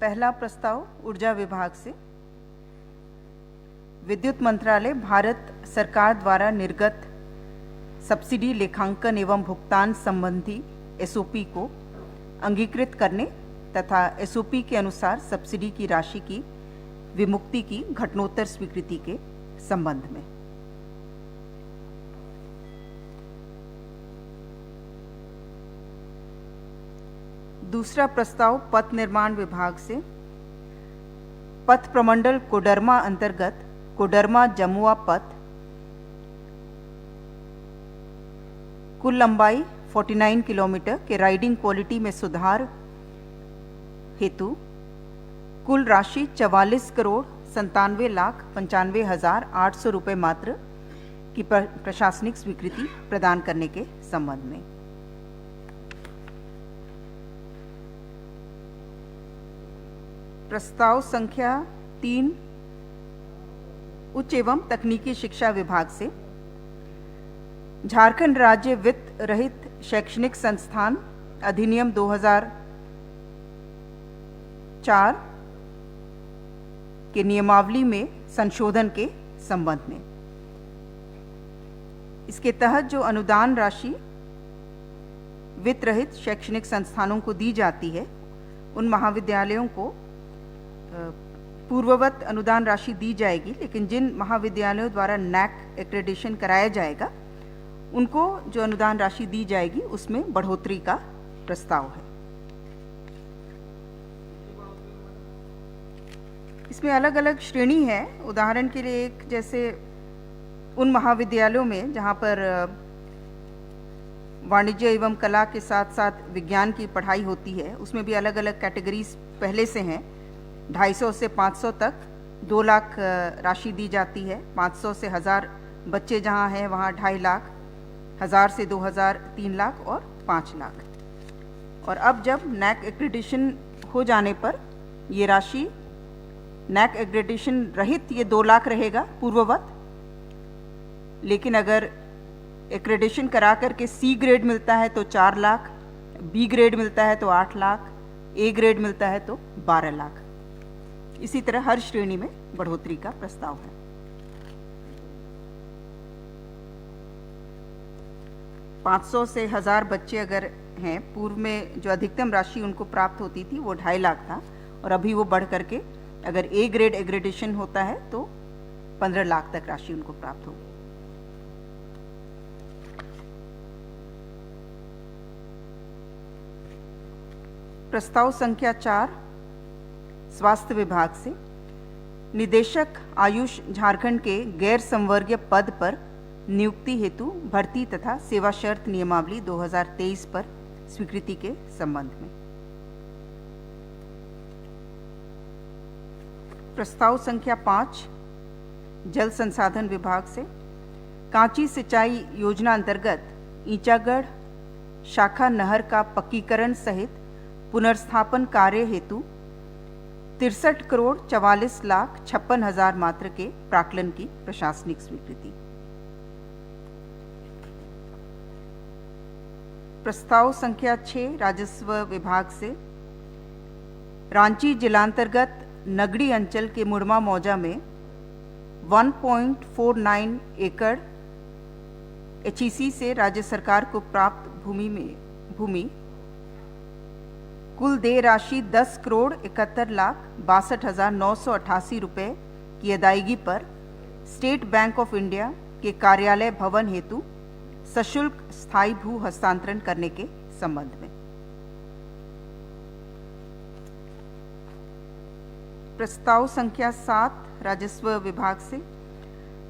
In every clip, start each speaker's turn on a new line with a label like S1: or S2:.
S1: पहला प्रस्ताव ऊर्जा विभाग से। विद्युत मंत्रालय भारत सरकार द्वारा निर्गत सब्सिडी लेखांकन एवं भुगतान संबंधी एसओपी को अंगीकृत करने तथा एसओपी के अनुसार सब्सिडी की राशि की विमुक्ति की घटनोत्तर स्वीकृति के संबंध में। दूसरा प्रस्ताव पथ निर्माण विभाग से। पथ प्रमंडल कोडरमा अंतर्गत कोडरमा जमुआ पथ कुल लंबाई 49 किलोमीटर के राइडिंग क्वालिटी में सुधार हेतु कुल राशि 44,97,95,800 रुपये मात्र की प्रशासनिक स्वीकृति प्रदान करने के संबंध में। प्रस्ताव संख्या 3 उच्च एवं तकनीकी शिक्षा विभाग से। झारखंड राज्य वित्त रहित शैक्षणिक संस्थान अधिनियम 2004 के नियमावली में संशोधन के संबंध में। इसके तहत जो अनुदान राशि वित्त रहित शैक्षणिक संस्थानों को दी जाती है, उन महाविद्यालयों को पूर्ववत अनुदान राशि दी जाएगी, लेकिन जिन महाविद्यालयों द्वारा नैक एक्रेडिशन कराया जाएगा उनको जो अनुदान राशि दी जाएगी उसमें बढ़ोतरी का प्रस्ताव है। इसमें अलग अलग श्रेणी है। उदाहरण के लिए एक जैसे उन महाविद्यालयों में जहाँ पर वाणिज्य एवं कला के साथ साथ विज्ञान की पढ़ाई होती है, उसमें भी अलग अलग कैटेगरीज पहले से हैं। 250 से 500 तक 2 लाख राशि दी जाती है। 500 से 1000 बच्चे जहाँ हैं वहाँ 2.5 लाख, 1000 से 2000 3 लाख और 5 लाख। और अब जब नैक एक्रेडिशन हो जाने पर ये राशि नैक एक्रेडिशन रहित ये 2 लाख रहेगा पूर्ववत, लेकिन अगर एक्रेडिशन करा करके सी ग्रेड मिलता है तो 4 लाख, बी ग्रेड मिलता है तो 8 लाख, ए ग्रेड मिलता है तो 12 लाख। इसी तरह हर श्रेणी में बढ़ोतरी का प्रस्ताव है। $500 से 1000 बच्चे अगर हैं, पूर्व में जो अधिकतम राशि उनको प्राप्त होती थी वो 2.5 लाख था, और अभी वो बढ़ करके अगर ए ग्रेड एग्रेडेशन होता है तो 15 लाख तक राशि उनको प्राप्त होगी। प्रस्ताव संख्या 4 स्वास्थ्य विभाग से। निदेशक आयुष झारखंड के गैर संवर्गीय पद पर नियुक्ति हेतु भर्ती तथा सेवा शर्त नियमावली 2023 पर स्वीकृति के संबंध में। प्रस्ताव संख्या 5 जल संसाधन विभाग से। कांची सिंचाई योजना अंतर्गत ईचागढ़ शाखा नहर का पक्कीकरण सहित पुनर्स्थापन कार्य हेतु 63,44,56,000 मात्र के प्राक्कलन की प्रशासनिक स्वीकृति। प्रस्ताव संख्या 6 राजस्व विभाग से। रांची जिलांतर्गत नगड़ी अंचल के मुड़मा मौजा में 1.49 एकड़ एचईसी से राज्य सरकार को प्राप्त भूमि कुल देय राशि 10,71,62,988 रुपये की अदायगी पर स्टेट बैंक ऑफ इंडिया के कार्यालय भवन हेतु सशुल्क स्थायी भू हस्तांतरण करने के संबंध में। प्रस्ताव संख्या 7 राजस्व विभाग से।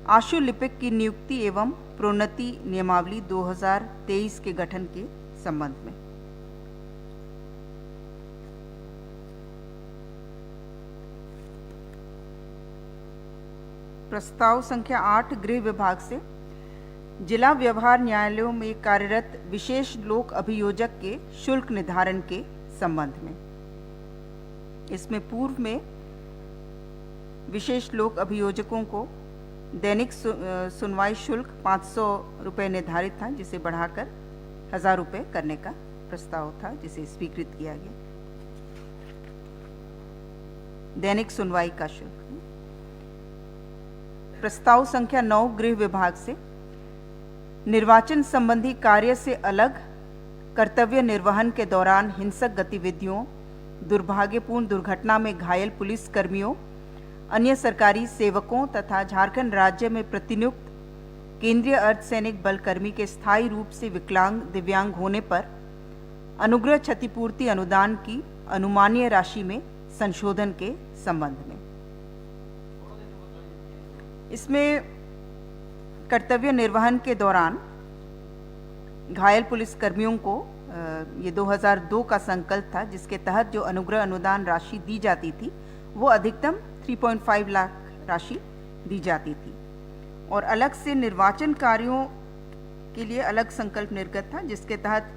S1: आशु लिपिक की नियुक्ति एवं प्रोन्नति नियमावली 2023 के गठन के संबंध में। प्रस्ताव संख्या 8 गृह विभाग से। जिला व्यवहार न्यायालयों में कार्यरत विशेष लोक अभियोजक के शुल्क निर्धारण के संबंध में। इसमें पूर्व में विशेष लोक अभियोजकों को दैनिक सुनवाई शुल्क 500 रुपये निर्धारित था, जिसे बढ़ाकर 1000 रुपये करने का प्रस्ताव था, जिसे स्वीकृत किया गया। दैनिक सुनवाई का शुल्क। प्रस्ताव संख्या 9 गृह विभाग से निर्वाचन संबंधी कार्य से अलग कर्तव्य निर्वहन के दौरान हिंसक गतिविधियों, दुर्भाग्यपूर्ण दुर्घटना में घायल पुलिस कर्मियों, अन्य सरकारी सेवकों तथा झारखंड राज्य में प्रतिनियुक्त केंद्रीय अर्धसैनिक बल कर्मी के स्थायी रूप से विकलांग दिव्यांग होने पर अनुग्रह क्षतिपूर्ति अनुदान की अनुमानीय राशि में संशोधन के संबंध में। इसमें कर्तव्य निर्वहन के दौरान घायल पुलिस कर्मियों को ये 2002 का संकल्प था, जिसके तहत जो अनुग्रह अनुदान राशि दी जाती थी वो अधिकतम 3.5 लाख राशि दी जाती थी। और अलग से निर्वाचन कार्यों के लिए अलग संकल्प निर्गत था, जिसके तहत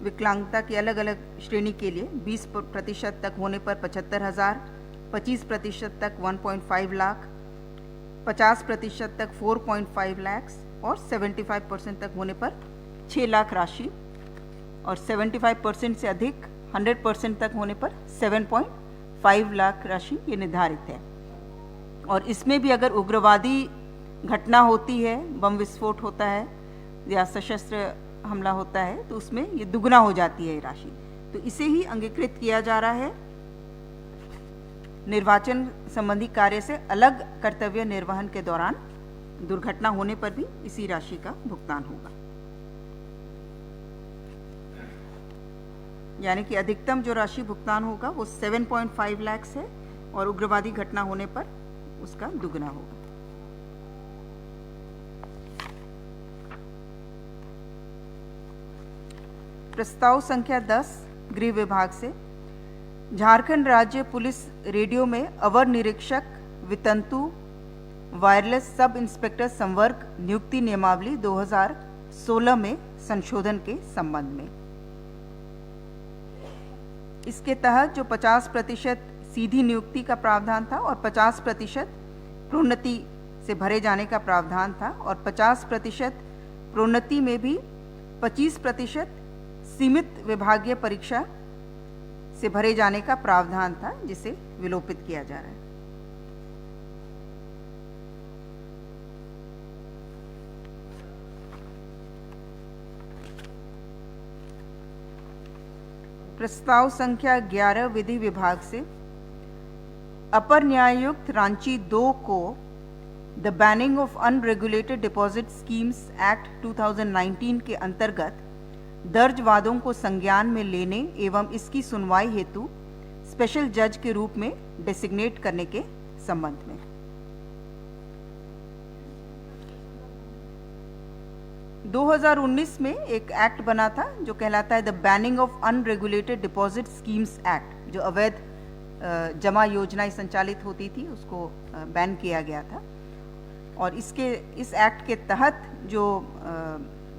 S1: विकलांगता की अलग अलग श्रेणी के लिए 20% तक होने पर 75,000, 25% तक 1.5 लाख, 50% तक 4.5 लाख और 75% तक होने पर 6 लाख राशि, और 75% से अधिक 100% तक होने पर 7.5 लाख राशि ये निर्धारित है। और इसमें भी अगर उग्रवादी घटना होती है, बम विस्फोट होता है या सशस्त्र हमला होता है, तो उसमें ये दुगना हो जाती है ये राशि। तो इसे ही अंगीकृत किया जा रहा है। निर्वाचन संबंधी कार्य से अलग कर्तव्य निर्वहन के दौरान दुर्घटना होने पर भी इसी राशि का भुगतान होगा, यानी कि अधिकतम जो राशि भुगतान होगा वो 7.5 लाख है और उग्रवादी घटना होने पर उसका दुगना होगा। प्रस्ताव संख्या 10 गृह विभाग से झारखंड राज्य पुलिस रेडियो में अवर निरीक्षक वितंतु वायरलेस सब इंस्पेक्टर संवर्ग नियुक्ति नियमावली 2016 में संशोधन के संबंध में। इसके तहत जो 50% सीधी नियुक्ति का प्रावधान था और 50% प्रोन्नति से भरे जाने का प्रावधान था, और 50% प्रोन्नति में भी 25% सीमित विभागीय परीक्षा से भरे जाने का प्रावधान था, जिसे विलोपित किया जा रहा है। प्रस्ताव संख्या 11 विधि विभाग से अपर न्यायायुक्त रांची 2 को the banning of unregulated deposit schemes act 2019 के अंतर्गत दर्ज वादों को संज्ञान में लेने एवं इसकी सुनवाई हेतु स्पेशल जज के रूप में डेसिग्नेट करने के संबंध में। – 2019 में एक एक्ट बना था जो कहलाता है the banning of unregulated deposit schemes act, जो अवैध जमा योजनाएं संचालित होती थी उसको बैन किया गया था। और इस एक्ट के तहत जो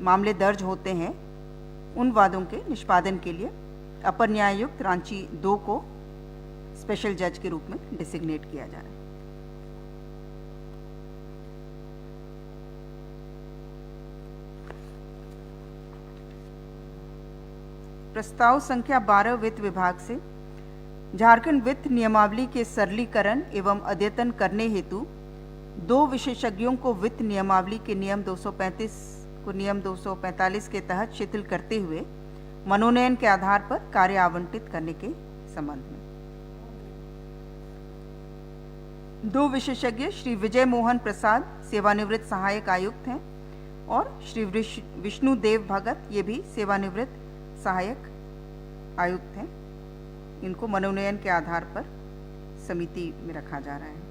S1: मामले दर्ज होते हैं उन वादों के निष्पादन के लिए अपर न्यायायुक्त रांची 2 को स्पेशल जज के रूप में डिसिग्नेट किया जा रहा है। प्रस्ताव संख्या 12 वित्त विभाग से झारखंड वित्त नियमावली के सरलीकरण एवं अद्यतन करने हेतु 2 विशेषज्ञों को वित्त नियमावली के नियम 235 को नियम 245 के तहत शिथिल करते हुए मनोनयन के आधार पर कार्य आवंटित करने के संबंध में। 2 विशेषज्ञ श्री विजय मोहन प्रसाद सेवानिवृत्त सहायक आयुक्त हैं और श्री विष्णुदेव भगत, ये भी सेवानिवृत्त सहायक आयुक्त हैं। इनको मनोनयन के आधार पर समिति में रखा जा रहा है।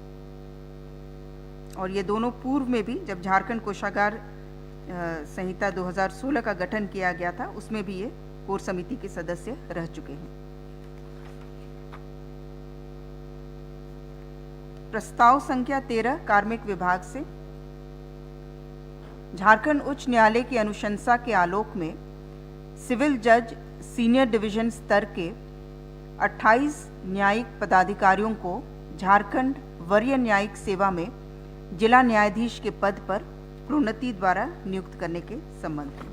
S1: और ये दोनों पूर्व में भी जब झारखंड कोषागार संहिता 2016 का गठन किया गया था उसमें भी ये कोर समिति के सदस्य रह चुके हैं। प्रस्ताव संख्या 13 कार्मिक विभाग से झारखंड उच्च न्यायालय की अनुशंसा के आलोक में सिविल जज सीनियर डिवीजन स्तर के 28 न्यायिक पदाधिकारियों को झारखंड वरीय न्यायिक सेवा में जिला न्यायाधीश के पद पर प्रोन्नति द्वारा नियुक्त करने के संबंध में।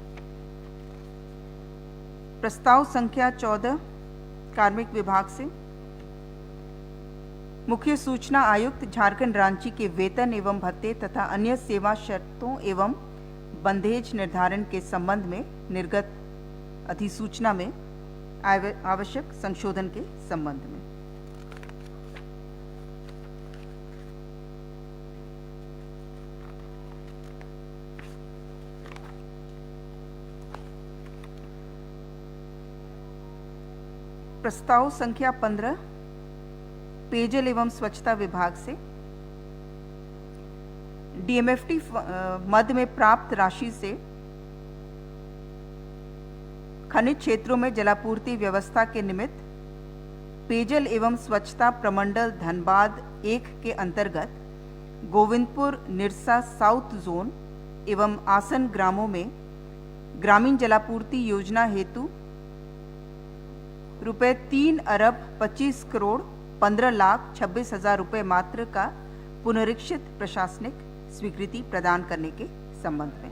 S1: प्रस्ताव संख्या 14 कार्मिक विभाग से मुख्य सूचना आयुक्त झारखंड रांची के वेतन एवं भत्ते तथा अन्य सेवा शर्तों एवं बंदेज निर्धारण के संबंध में निर्गत अधिसूचना में आवश्यक संशोधन के संबंध में। प्रस्ताव संख्या 15 पेयजल एवं स्वच्छता विभाग से डीएमएफटी मद में प्राप्त राशि से खनिज क्षेत्रों में जलापूर्ति व्यवस्था के निमित्त पेयजल एवं स्वच्छता प्रमंडल धनबाद 1 के अंतर्गत गोविंदपुर निरसा साउथ जोन एवं आसन ग्रामों में ग्रामीण जलापूर्ति योजना हेतु रुपये 3,25,15,26,000 रुपये मात्र का पुनरीक्षित प्रशासनिक स्वीकृति प्रदान करने के संबंध में।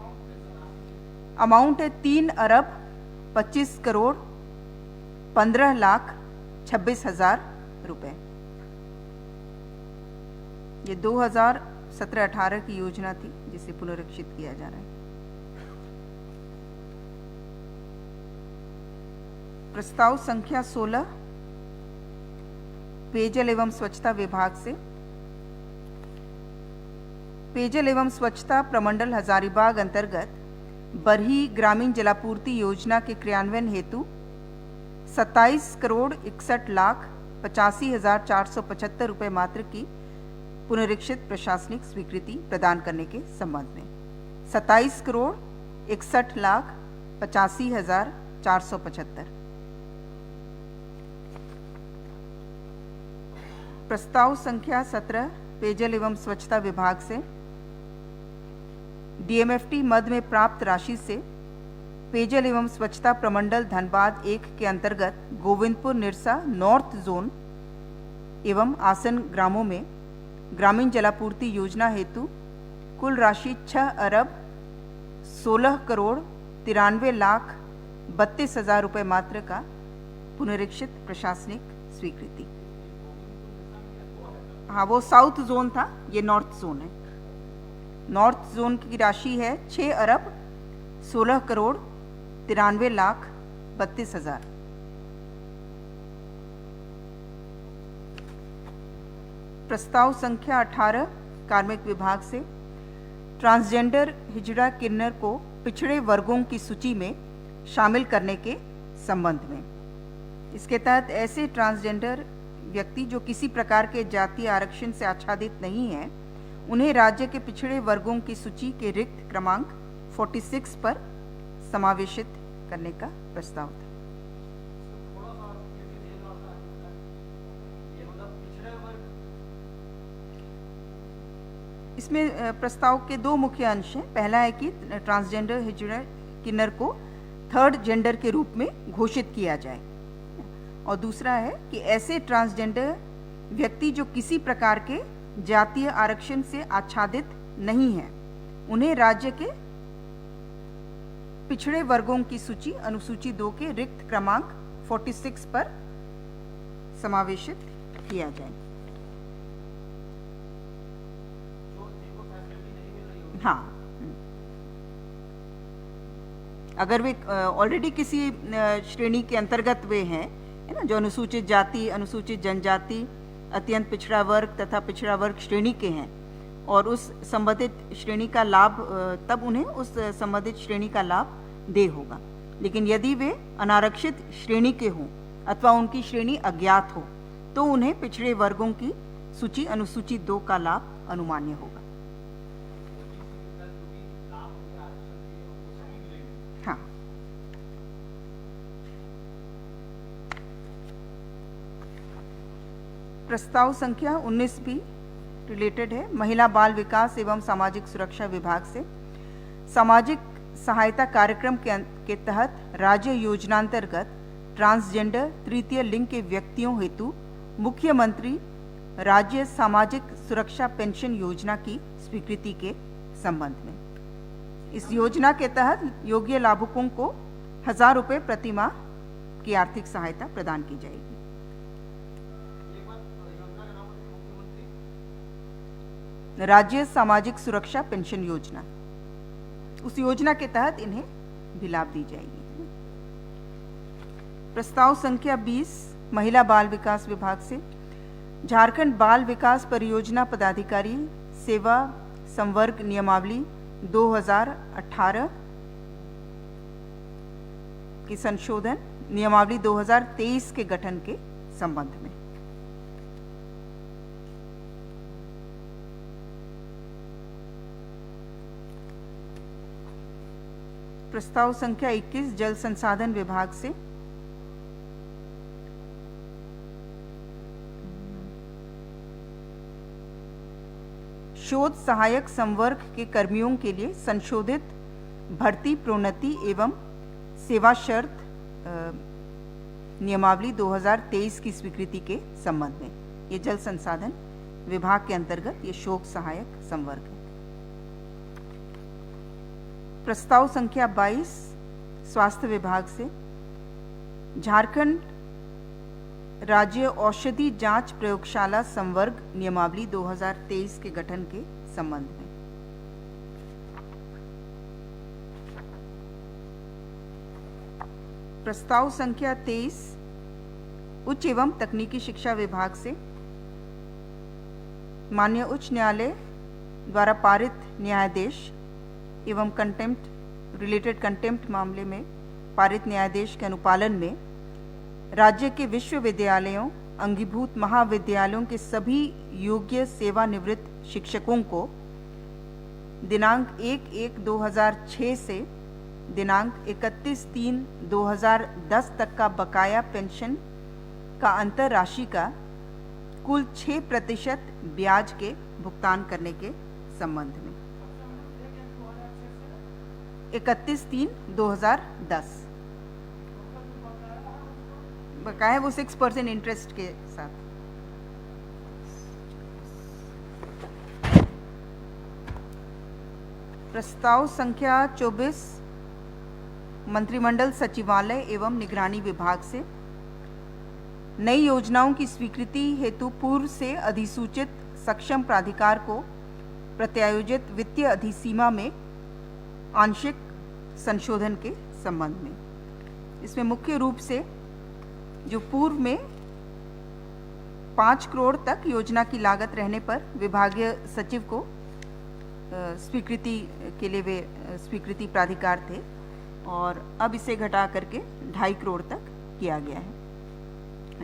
S1: अमाउंट है 3,25,15,26,000 रुपये। ये 2017-18 की योजना थी जिसे पुनरीक्षित किया जा रहा है। प्रस्ताव संख्या 16 पेयजल एवं स्वच्छता विभाग से पेयजल एवं स्वच्छता प्रमंडल हजारीबाग अंतर्गत बरही ग्रामीण जलापूर्ति योजना के क्रियान्वयन हेतु 27,61,85,475 रुपये मात्र की पुनरीक्षित प्रशासनिक स्वीकृति प्रदान करने के संबंध में। 27,61,85,475। प्रस्ताव संख्या 17 पेयजल एवं स्वच्छता विभाग से डीएमएफटी मद में प्राप्त राशि से पेयजल एवं स्वच्छता प्रमंडल धनबाद 1 के अंतर्गत गोविंदपुर निरसा नॉर्थ जोन एवं आसन ग्रामों में ग्रामीण जलापूर्ति योजना हेतु कुल राशि 6,16,93,32,000 रुपये मात्र का पुनरीक्षित प्रशासनिक स्वीकृति। हाँ, वो साउथ जोन था, ये नॉर्थ जोन है। नॉर्थ जोन की राशि है 6,16,93,32,000। प्रस्ताव संख्या 18 कार्मिक विभाग से ट्रांसजेंडर हिजड़ा किन्नर को पिछड़े वर्गों की सूची में शामिल करने के संबंध में। इसके तहत ऐसे ट्रांसजेंडर व्यक्ति जो किसी प्रकार के जातीय आरक्षण से आच्छादित नहीं है, उन्हें राज्य के पिछड़े वर्गों की सूची के रिक्त क्रमांक 46 पर समावेशित करने का प्रस्ताव था। इसमें प्रस्ताव के दो मुख्य अंश हैं। पहला है कि ट्रांसजेंडर हिजड़ा किन्नर को थर्ड जेंडर के रूप में घोषित किया जाए, और दूसरा है कि ऐसे ट्रांसजेंडर व्यक्ति जो किसी प्रकार के जातीय आरक्षण से आच्छादित नहीं है, उन्हें राज्य के पिछड़े वर्गों की सूची अनुसूची 2 के रिक्त क्रमांक 46 पर समावेशित किया जाए। हाँ, अगर वे ऑलरेडी किसी श्रेणी के अंतर्गत वे हैं, है ना, जो अनुसूचित जाति, अनुसूचित जनजाति, अत्यंत पिछड़ा वर्ग तथा पिछड़ा वर्ग श्रेणी के हैं, और उस संबंधित श्रेणी का लाभ, तब उन्हें उस संबंधित श्रेणी का लाभ दे होगा। लेकिन यदि वे अनारक्षित श्रेणी के हों अथवा उनकी श्रेणी अज्ञात हो, तो उन्हें पिछड़े वर्गों की सूची अनुसूची 2 का लाभ अनुमान्य होगा। हाँ, प्रस्ताव संख्या 19 भी रिलेटेड है। महिला बाल विकास एवं सामाजिक सुरक्षा विभाग से सामाजिक सहायता कार्यक्रम के तहत राज्य योजनांतर्गत ट्रांसजेंडर तृतीय लिंग के व्यक्तियों हेतु मुख्यमंत्री राज्य सामाजिक सुरक्षा पेंशन योजना की स्वीकृति के संबंध में। इस योजना के तहत योग्य लाभुकों को 1000 रुपये प्रति माह की आर्थिक सहायता प्रदान की जाएगी। राज्य सामाजिक सुरक्षा पेंशन योजना, उस योजना के तहत इन्हें भी लाभ दी जाएगी। प्रस्ताव संख्या 20 महिला बाल विकास विभाग से झारखंड बाल विकास परियोजना पदाधिकारी सेवा संवर्ग नियमावली 2018 की संशोधन नियमावली 2023 के गठन के संबंध में। प्रस्ताव संख्या 21 जल संसाधन विभाग से शोध सहायक संवर्ग के कर्मियों के लिए संशोधित भर्ती प्रोन्नति एवं सेवा शर्त नियमावली 2023 की स्वीकृति के संबंध में। ये जल संसाधन विभाग के अंतर्गत ये शोध सहायक संवर्ग है। प्रस्ताव संख्या 22 स्वास्थ्य विभाग से झारखंड राज्य औषधि जांच प्रयोगशाला संवर्ग नियमावली 2023 के गठन के संबंध में। प्रस्ताव संख्या 23 उच्च एवं तकनीकी शिक्षा विभाग से माननीय उच्च न्यायालय द्वारा पारित न्यायादेश एवं रिलेटेड कंटेम्प्ट मामले में पारित न्यायादेश के अनुपालन में राज्य के विश्वविद्यालयों अंगीभूत महाविद्यालयों के सभी योग्य सेवानिवृत्त शिक्षकों को दिनांक 1/1/2006 से दिनांक 31/3/2010 तक का बकाया पेंशन का अंतर राशि का कुल 6% ब्याज के भुगतान करने के संबंध में। 31/3/2010 बकाया वो 6% इंटरेस्ट के साथ। प्रस्ताव संख्या 24 मंत्रिमंडल सचिवालय एवं निगरानी विभाग से नई योजनाओं की स्वीकृति हेतु पूर्व से अधिसूचित सक्षम प्राधिकार को प्रत्यायोजित वित्तीय अधिसीमा में आंशिक संशोधन के संबंध में। इसमें मुख्य रूप से जो पूर्व में 5 करोड़ तक योजना की लागत रहने पर विभागीय सचिव को स्वीकृति के लिए वे स्वीकृति प्राधिकार थे, और अब इसे घटा करके 2.5 करोड़ तक किया गया है।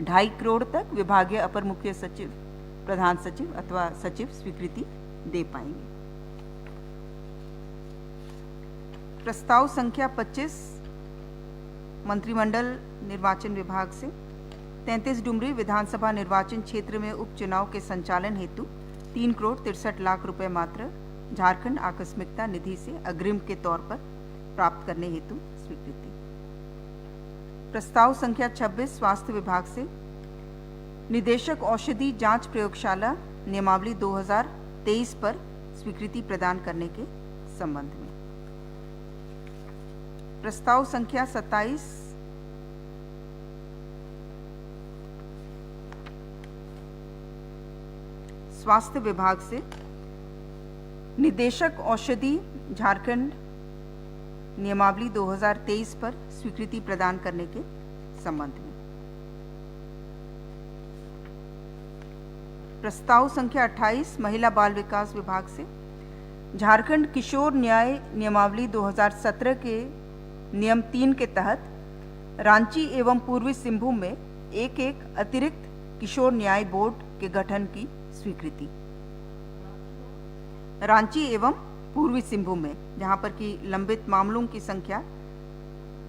S1: 2.5 करोड़ तक विभागीय अपर मुख्य सचिव, प्रधान सचिव अथवा सचिव स्वीकृति दे पाएंगे। प्रस्ताव संख्या 25 मंत्रिमंडल निर्वाचन विभाग से 33 डुमरी विधानसभा निर्वाचन क्षेत्र में उपचुनाव के संचालन हेतु 3 करोड़ 63 लाख रुपए मात्र झारखंड आकस्मिकता निधि से अग्रिम के तौर पर प्राप्त करने हेतु स्वीकृति। प्रस्ताव संख्या 26 स्वास्थ्य विभाग से निदेशक औषधि जांच प्रयोगशाला नियमावली 2023 पर स्वीकृति प्रदान करने के संबंध में। प्रस्ताव संख्या 27 स्वास्थ्य विभाग से निदेशक औषधि झारखंड नियमावली 2023 पर स्वीकृति प्रदान करने के संबंध में। प्रस्ताव संख्या 28 महिला बाल विकास विभाग से झारखंड किशोर न्याय नियमावली 2017 के नियम 3 के तहत रांची एवं पूर्वी सिंहभूम में एक अतिरिक्त किशोर न्याय बोर्ड के गठन की स्वीकृति। रांची एवं पूर्वी सिंहभूम में, जहां पर कि लंबित मामलों की संख्या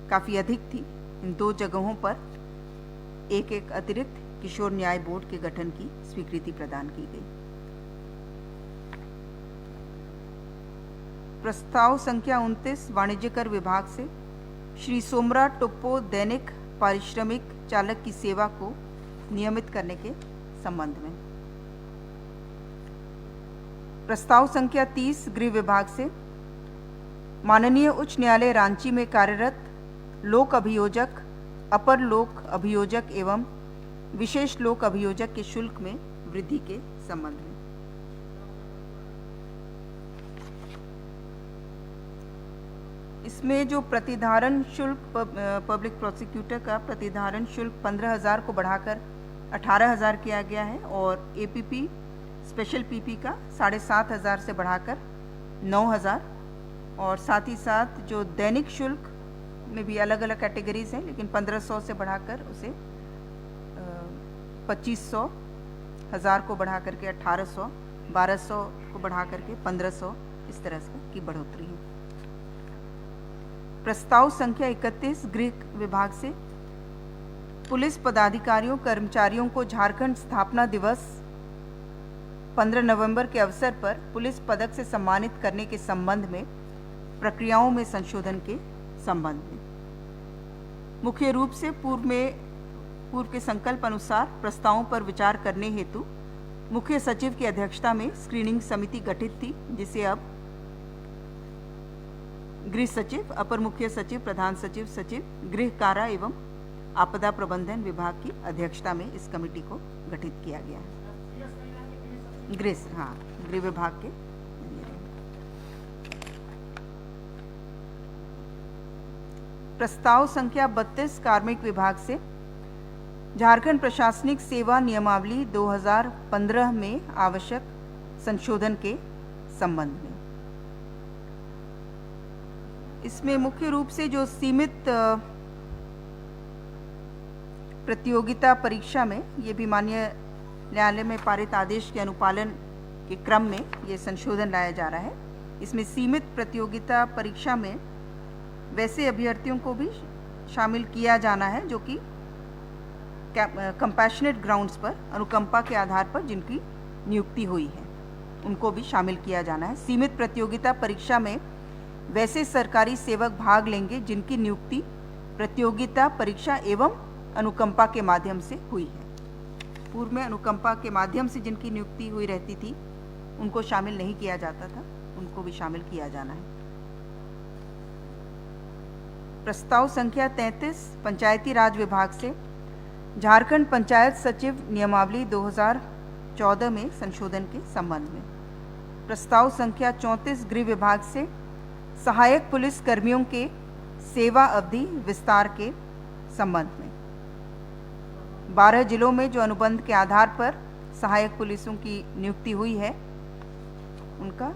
S1: काफ़ी अधिक थी, इन 2 जगहों पर एक अतिरिक्त किशोर न्याय बोर्ड के गठन की स्वीकृति प्रदान की गई। प्रस्ताव संख्या 29 वाणिज्य कर विभाग से श्री सोमरा टोप्पो दैनिक पारिश्रमिक चालक की सेवा को नियमित करने के संबंध में। प्रस्ताव संख्या 30 गृह विभाग से माननीय उच्च न्यायालय रांची में कार्यरत लोक अभियोजक, अपर लोक अभियोजक एवं विशेष लोक अभियोजक के शुल्क में वृद्धि के संबंध में। इसमें जो प्रतिधारण शुल्क पब्लिक प्रोसिक्यूटर का प्रतिधारण शुल्क 15,000 को बढ़ाकर 18,000 किया गया है और एपीपी स्पेशल पीपी का 7,500 से बढ़ाकर 9,000 और साथ ही साथ जो दैनिक शुल्क में भी अलग अलग कैटेगरीज हैं, लेकिन 1,500 से बढ़ाकर उसे 2,500, 1,000 को बढ़ा करके 1,800, 1,200 को बढ़ा करके 1,500, इस तरह से की बढ़ोतरी है। प्रस्ताव संख्या 31 गृह विभाग से पुलिस पदाधिकारियों कर्मचारियों को झारखंड स्थापना दिवस 15 नवंबर के अवसर पर पुलिस पदक से सम्मानित करने के संबंध में प्रक्रियाओं में संशोधन के संबंध में मुख्य रूप से पूर्व के संकल्प अनुसार प्रस्तावों पर विचार करने हेतु मुख्य सचिव की अध्यक्षता में स्क्रीनिंग समिति गठित थी, जिसे अब गृह सचिव, अपर मुख्य सचिव, प्रधान सचिव, सचिव गृह कारा एवं आपदा प्रबंधन विभाग की अध्यक्षता में इस कमेटी को गठित किया गया है। गृह विभाग के प्रस्ताव संख्या 32 कार्मिक विभाग से झारखंड प्रशासनिक सेवा नियमावली 2015 में आवश्यक संशोधन के संबंध में। इसमें मुख्य रूप से जो सीमित प्रतियोगिता परीक्षा में, ये भी माननीय न्यायालय में पारित आदेश के अनुपालन के क्रम में ये संशोधन लाया जा रहा है। इसमें सीमित प्रतियोगिता परीक्षा में वैसे अभ्यर्थियों को भी शामिल किया जाना है जो कि कंपैशनेट ग्राउंड्स पर, अनुकंपा के आधार पर जिनकी नियुक्ति हुई है, उनको भी शामिल किया जाना है। सीमित प्रतियोगिता परीक्षा में वैसे सरकारी सेवक भाग लेंगे जिनकी नियुक्ति प्रतियोगिता परीक्षा एवं अनुकंपा के माध्यम से हुई है। पूर्व में अनुकंपा के माध्यम से जिनकी नियुक्ति हुई रहती थी उनको शामिल नहीं किया जाता था, उनको भी शामिल किया जाना है। प्रस्ताव संख्या 33 पंचायती राज विभाग से झारखंड पंचायत सचिव नियमावली 2014 में संशोधन के संबंध में। प्रस्ताव संख्या 34 गृह विभाग से सहायक पुलिस कर्मियों के सेवा अवधि विस्तार के संबंध में। 12 जिलों में जो अनुबंध के आधार पर सहायक पुलिसों की नियुक्ति हुई है, उनका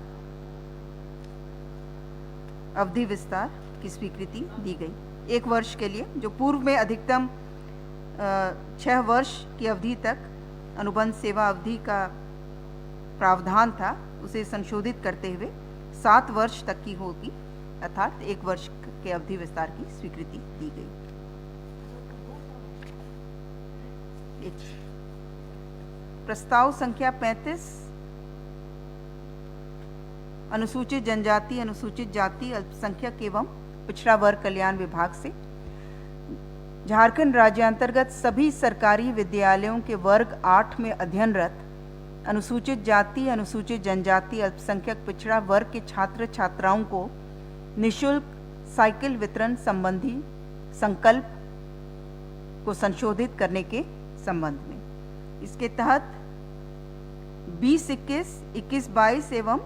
S1: अवधि विस्तार की स्वीकृति दी गई 1 वर्ष के लिए। जो पूर्व में अधिकतम 6 वर्ष की अवधि तक अनुबंध सेवा अवधि का प्रावधान था, उसे संशोधित करते हुए 7 वर्ष तक की होगी, अर्थात 1 वर्ष के अवधि विस्तार की स्वीकृति दी गई। प्रस्ताव संख्या 35 अनुसूचित जनजाति, अनुसूचित जाति, अल्पसंख्यक एवं पिछड़ा वर्ग कल्याण विभाग से झारखंड राज्यांतर्गत सभी सरकारी विद्यालयों के वर्ग 8 में अध्ययनरत अनुसूचित जाति, अनुसूचित जनजाति, अल्पसंख्यक पिछड़ा वर्ग के छात्र छात्राओं को निःशुल्क साइकिल वितरण संबंधी संकल्प को संशोधित करने के संबंध में। इसके तहत 2021, 21-22 एवं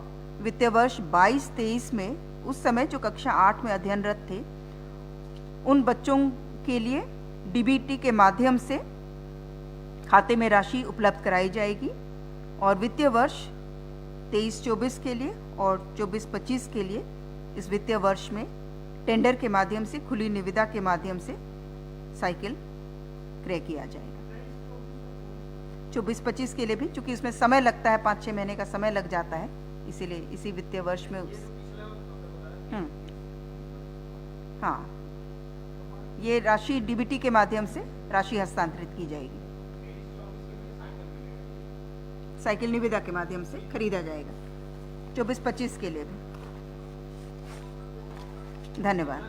S1: वित्तीय वर्ष 22-23 में उस समय जो कक्षा 8 में अध्ययनरत थे, उन बच्चों के लिए डीबीटी के माध्यम से खाते में राशि उपलब्ध कराई जाएगी और वित्तीय वर्ष 23-24 के लिए और 24-25 के लिए इस वित्तीय वर्ष में टेंडर के माध्यम से, खुली निविदा के माध्यम से साइकिल क्रय किया जाएगा। 24-25 के लिए भी, चूंकि इसमें समय लगता है, 5-6 महीने का समय लग जाता है, इसीलिए इसी वित्तीय वर्ष में हाँ, ये राशि डीबीटी के माध्यम से राशि हस्तांतरित की जाएगी, साइकिल निविदा के माध्यम से खरीदा जाएगा 24-25 के लिए भी। धन्यवाद।